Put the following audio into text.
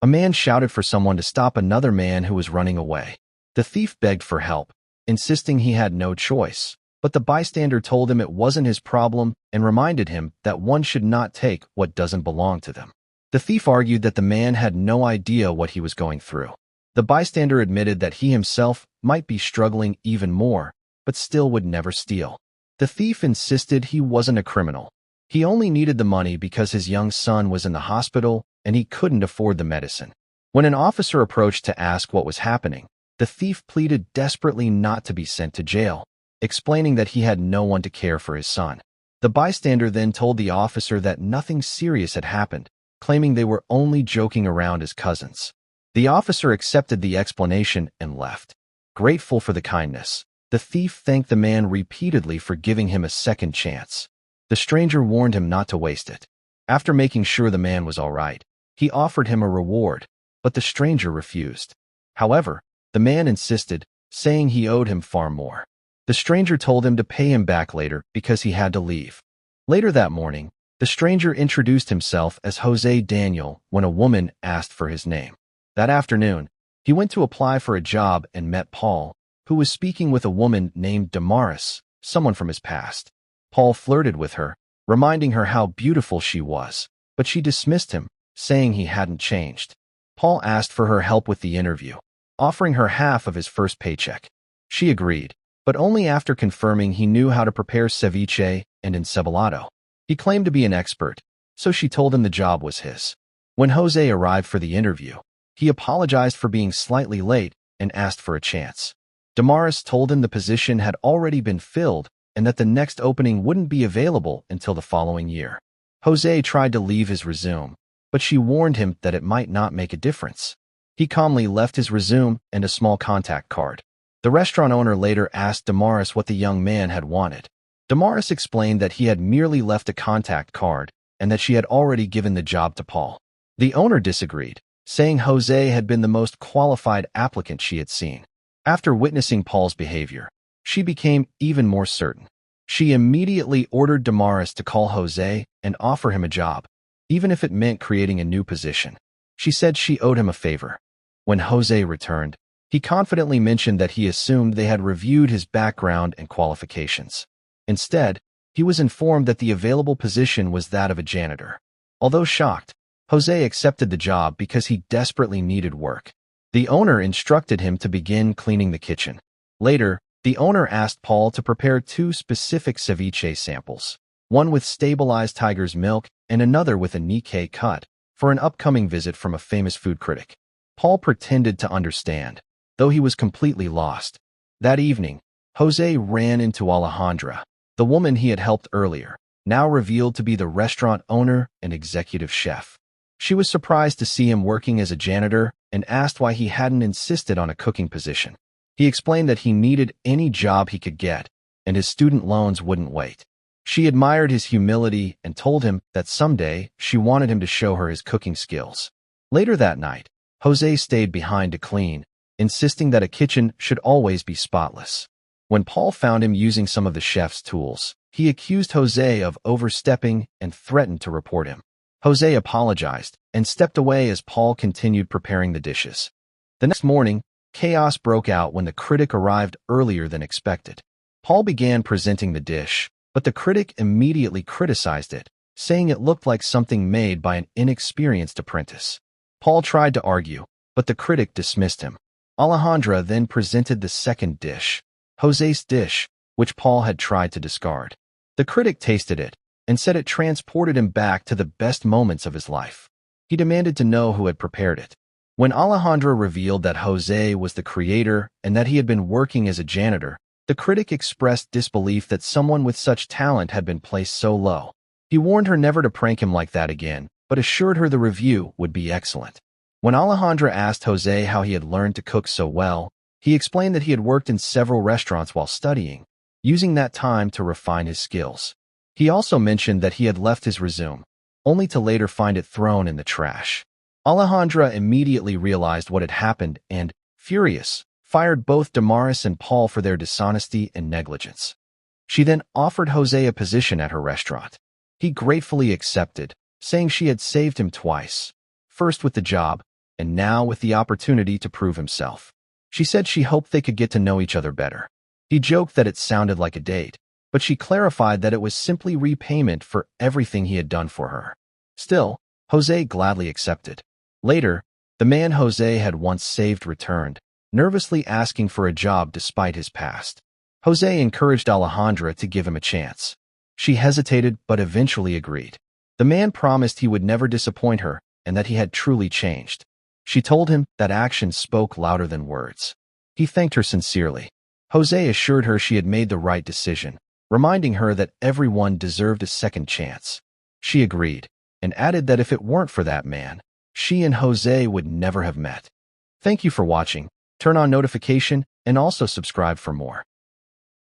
A man shouted for someone to stop another man who was running away. The thief begged for help, insisting he had no choice, but the bystander told him it wasn't his problem and reminded him that one should not take what doesn't belong to them. The thief argued that the man had no idea what he was going through. The bystander admitted that he himself might be struggling even more, but still would never steal. The thief insisted he wasn't a criminal. He only needed the money because his young son was in the hospital and he couldn't afford the medicine. When an officer approached to ask what was happening, the thief pleaded desperately not to be sent to jail, explaining that he had no one to care for his son. The bystander then told the officer that nothing serious had happened, claiming they were only joking around as cousins. The officer accepted the explanation and left. Grateful for the kindness, the thief thanked the man repeatedly for giving him a second chance. The stranger warned him not to waste it. After making sure the man was all right, he offered him a reward, but the stranger refused. However, the man insisted, saying he owed him far more. The stranger told him to pay him back later because he had to leave. Later that morning, the stranger introduced himself as José Daniel when a woman asked for his name. That afternoon, he went to apply for a job and met Paul, who was speaking with a woman named Damaris, someone from his past. Paul flirted with her, reminding her how beautiful she was, but she dismissed him, saying he hadn't changed. Paul asked for her help with the interview, offering her half of his first paycheck. She agreed, but only after confirming he knew how to prepare ceviche and encebollado. He claimed to be an expert, so she told him the job was his. When Jose arrived for the interview, he apologized for being slightly late and asked for a chance. Damaris told him the position had already been filled and that the next opening wouldn't be available until the following year. Jose tried to leave his resume, but she warned him that it might not make a difference. He calmly left his resume and a small contact card. The restaurant owner later asked Damaris what the young man had wanted. Damaris explained that he had merely left a contact card and that she had already given the job to Paul. The owner disagreed, saying Jose had been the most qualified applicant she had seen. After witnessing Paul's behavior, she became even more certain. She immediately ordered Damaris to call Jose and offer him a job, even if it meant creating a new position. She said she owed him a favor. When Jose returned, he confidently mentioned that he assumed they had reviewed his background and qualifications. Instead, he was informed that the available position was that of a janitor. Although shocked, Jose accepted the job because he desperately needed work. The owner instructed him to begin cleaning the kitchen. Later, the owner asked Paul to prepare 2 specific ceviche samples, one with stabilized tiger's milk and another with a Nikkei cut, for an upcoming visit from a famous food critic. Paul pretended to understand, though he was completely lost. That evening, Jose ran into Alejandra, the woman he had helped earlier, now revealed to be the restaurant owner and executive chef. She was surprised to see him working as a janitor and asked why he hadn't insisted on a cooking position. He explained that he needed any job he could get, and his student loans wouldn't wait. She admired his humility and told him that someday she wanted him to show her his cooking skills. Later that night, Jose stayed behind to clean, insisting that a kitchen should always be spotless. When Paul found him using some of the chef's tools, he accused Jose of overstepping and threatened to report him. Jose apologized and stepped away as Paul continued preparing the dishes. The next morning, chaos broke out when the critic arrived earlier than expected. Paul began presenting the dish, but the critic immediately criticized it, saying it looked like something made by an inexperienced apprentice. Paul tried to argue, but the critic dismissed him. Alejandra then presented the second dish, Jose's dish, which Paul had tried to discard. The critic tasted it and said it transported him back to the best moments of his life. He demanded to know who had prepared it. When Alejandra revealed that Jose was the creator and that he had been working as a janitor, the critic expressed disbelief that someone with such talent had been placed so low. He warned her never to prank him like that again, but assured her the review would be excellent. When Alejandra asked Jose how he had learned to cook so well, he explained that he had worked in several restaurants while studying, using that time to refine his skills. He also mentioned that he had left his resume, only to later find it thrown in the trash. Alejandra immediately realized what had happened and, furious, fired both Damaris and Paul for their dishonesty and negligence. She then offered Jose a position at her restaurant. He gratefully accepted, saying she had saved him twice, first with the job, and now with the opportunity to prove himself. She said she hoped they could get to know each other better. He joked that it sounded like a date, but she clarified that it was simply repayment for everything he had done for her. Still, Jose gladly accepted. Later, the man Jose had once saved returned, nervously asking for a job despite his past. Jose encouraged Alejandra to give him a chance. She hesitated but eventually agreed. The man promised he would never disappoint her and that he had truly changed. She told him that actions spoke louder than words. He thanked her sincerely. Jose assured her she had made the right decision, reminding her that everyone deserved a second chance. She agreed, and added that if it weren't for that man, she and Jose would never have met. Thank you for watching. Turn on notification and also subscribe for more.